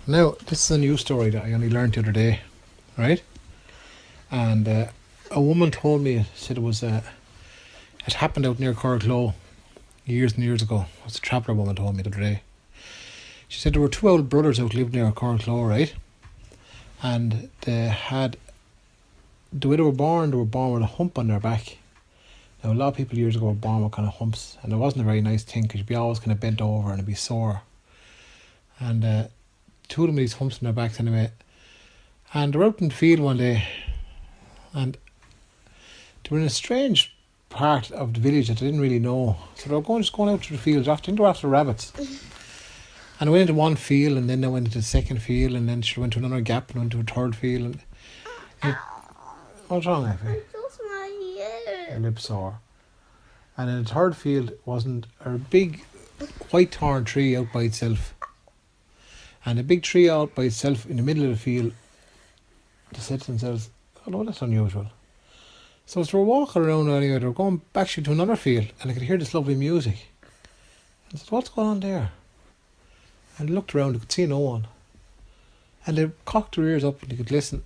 Now, this is a new story that I only learned the other day, right? And a woman told me, said it happened out near Curragraigue years and years ago. It was a traveller woman told me the other day. She said there were two old brothers out living near Curragraigue, right? And the way they were born with a hump on their back. Now, a lot of people years ago were born with kind of humps, and it wasn't a very nice thing because you'd be always kind of bent over and it'd be sore. And two of them had these humps on their backs anyway. And they were out in the field one day, and they were in a strange part of the village that they didn't really know. So they were just going out to the fields. I think they were after rabbits. And they went into one field, and then they went into the second field, and then she went to another gap and went to a third field. What's wrong, Eppie? Just my ear. Your lip sore. And in the third field wasn't a big white thorn tree out by itself. And a big tree out by itself in the middle of the field. They said to themselves, oh no, that's unusual. So as they were walking around anyway, they were going back to another field, and they could hear this lovely music. And they said, what's going on there? And they looked around, they could see no one. And they cocked their ears up and they could listen.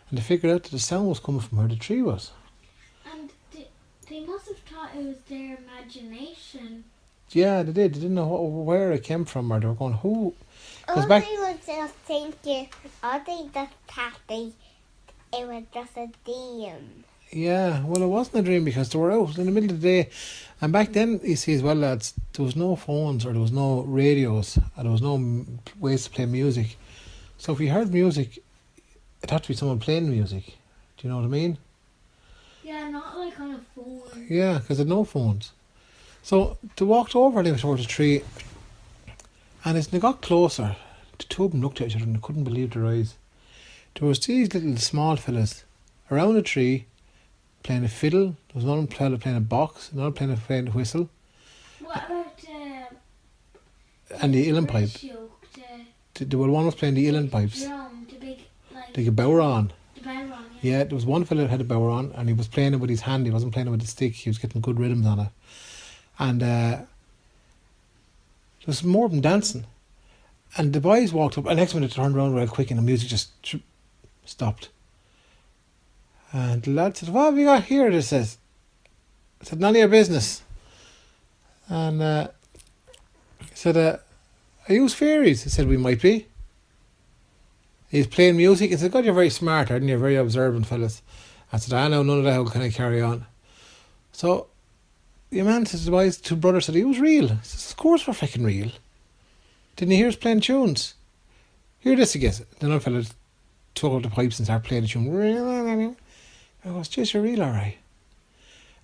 And they figured out that the sound was coming from where the tree was. And they must have thought it was their imagination. Yeah, they did. They didn't know where it came from, or they were going, who? I was just thinking, I think that Kathy, it was just a dream. Yeah, well, it wasn't a dream because they were out in the middle of the day. And back then, you see as well, lads, there was no phones or there was no radios or there was no ways to play music. So if you heard music, it had to be someone playing music. Do you know what I mean? Yeah, not like on a phone. Yeah, because they had no phones. So they walked over and they towards the tree. And as they got closer, the two of them looked at each other and they couldn't believe their eyes. There was these little small fellas around the tree playing a fiddle. There was one fella playing a box, another playing a whistle. What about and the uilleann pipe. The one was playing the uilleann pipes. Drum, the big, The bower on. The bower on, Yeah, there was one fella that had a bower on and he was playing it with his hand. He wasn't playing it with the stick. He was getting good rhythms on it. And there was more of them dancing. And the boys walked up, and next minute they turned around real quick and the music just stopped. And the lad said, what have you got here? They says. I said, none of your business. And I said, are you fairies? I said, we might be. He's playing music. He said, God, you're very smart, aren't you? You're very observant fellas. I said, I know none of that, how can I carry on? So the man says, the boys, two brothers said, he was real. I says, of course we're fucking real. Didn't you hear us playing tunes? Hear this again. The other fella took out the pipes and started playing the tune. I goes, jeez, you're real alright.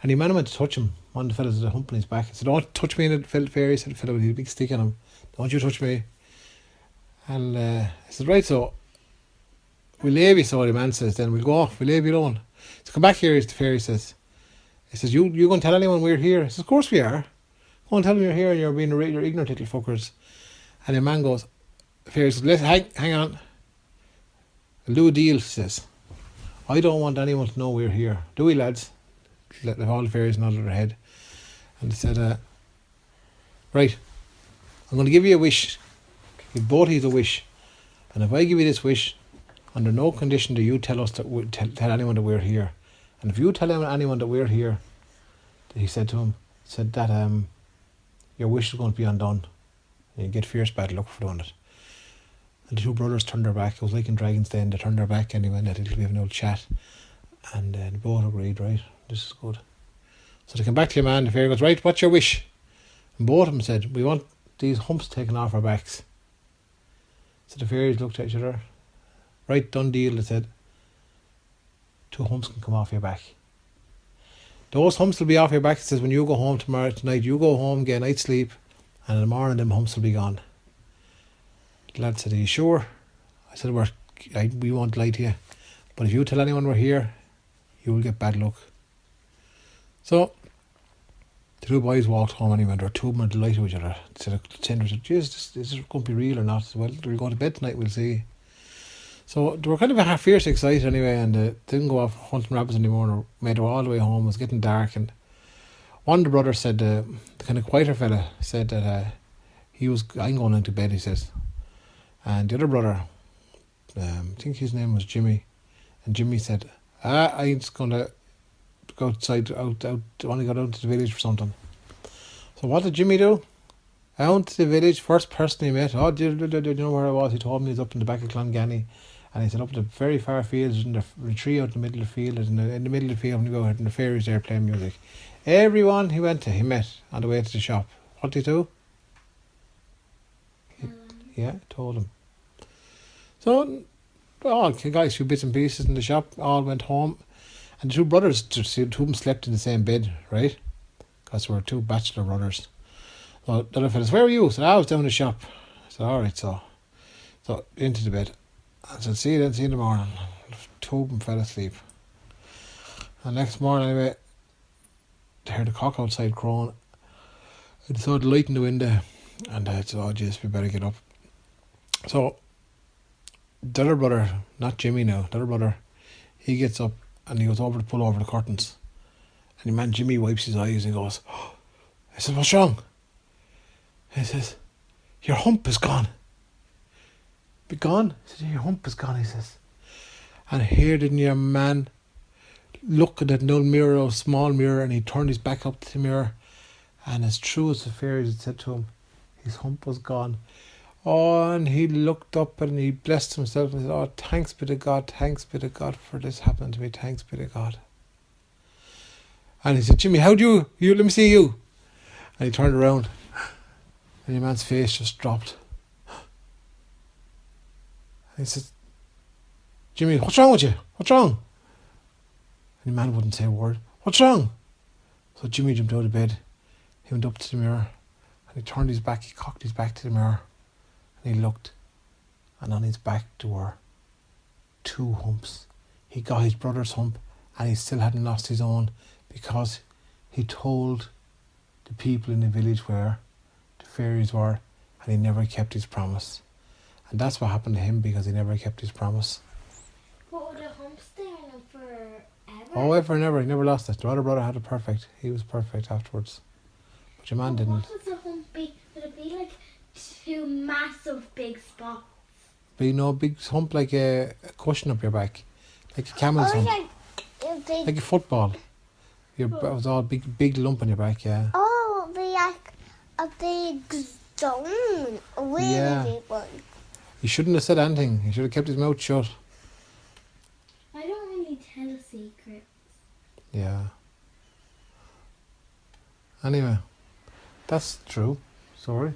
And the man went to touch him. One of the fellas had a hump on his back. He said, don't touch me in the fairy. Said the fella with a big stick on him. Don't you touch me. And I said, right, so we'll leave you, so the man says, then we'll go off, we'll leave you alone. So come back here, as the fairy says. He says, you going to tell anyone we're here? I says, of course we are. Go and tell them you're here and you're being you're ignorant little fuckers. And the man goes, the fairy says, listen, hang on. I'll do a deal, he says. I don't want anyone to know we're here. Do we, lads? Let all the fairies nod their head. And they said, right, I'm going to give you a wish. Give both of you a wish. And if I give you this wish, under no condition do you tell us that tell anyone that we're here. And if you tell anyone that we're here, he said to him, said that your wish is going to be undone. And you get fierce bad luck for doing it. And the two brothers turned their back. It was like in Dragon's Den. They turned their back anyway and they had a little bit of an old chat. And they both agreed, right, this is good. So they came back to the man. The fairy goes, right, what's your wish? And both of them said, we want these humps taken off our backs. So the fairies looked at each other. Right, done deal, they said. 2 humps can come off your back. Those humps will be off your back. It says when you go home tonight, you go home, get a night's sleep, and in the morning them humps will be gone. The lad said, are you sure? I said, we won't lie to you. But if you tell anyone we're here, you will get bad luck. So the two boys walked home anyway, and there were two of them delighted with each other. The tender said, Jesus, is this going to be real or not? Well, we'll go to bed tonight, we'll see. So they were kind of a half fierce excited anyway, and they didn't go off hunting rabbits anymore, and made it all the way home. It was getting dark, and one of the brothers said, the kind of quieter fella said that I'm going into bed, he says. And the other brother, I think his name was Jimmy, and Jimmy said, I'm just going to go outside, I want to go down to the village for something. So what did Jimmy do? Out to the village, first person he met, do you know where I was? He told me he was up in the back of Clongany, and he said up in the very far fields, in the tree out in the middle of the field, in the middle of the field, when you go ahead, and the fairies there playing music. Everyone he went to, he met on the way to the shop. What did he do? Yeah, told him. So, all guys, few bits and pieces in the shop, all went home, and the two brothers, the two of them slept in the same bed, right? Because they were two bachelor brothers. So the other fellas, where were you? So I was down in the shop. I said, alright, so into the bed. I said, see you in the morning. Two of them fell asleep. And next morning, anyway, they heard the cock outside crowing. I saw the light in the window, and I said, oh jeez, we better get up. So the other brother, not Jimmy now, the other brother, he gets up and he goes over to pull over the curtains. And the man Jimmy wipes his eyes and goes, oh. I said, what's wrong? He says, your hump is gone. Be gone? I said, your hump is gone, he says. And here didn't your man look at that old mirror, a small mirror, and he turned his back up to the mirror, and as true as the fairies had said to him, his hump was gone. Oh, and he looked up and he blessed himself and said, oh, thanks be to God for this happening to me, thanks be to God. And he said, Jimmy, how do you let me see you. And he turned around, and your man's face just dropped. And he said, Jimmy, what's wrong with you? What's wrong? And the man wouldn't say a word. What's wrong? So Jimmy jumped out of bed. He went up to the mirror, and he turned his back, he cocked his back to the mirror, and he looked, and on his back there were two humps. He got his brother's hump, and he still hadn't lost his own, because he told the people in the village where the fairies were, and he never kept his promise. And that's what happened to him, because he never kept his promise. What were the humps there forever? Oh, ever and ever. He never lost it. The other brother had it perfect. He was perfect afterwards. But your man didn't. What would the hump be? Would it be like two massive big spots? Be no big hump like a cushion up your back. Like a camel's hump. Like a football. It was all big lump on your back, yeah. Oh, it would be like a big stone. A really big one. He shouldn't have said anything. He should have kept his mouth shut. I don't really tell secrets. Yeah. Anyway, that's true. Sorry.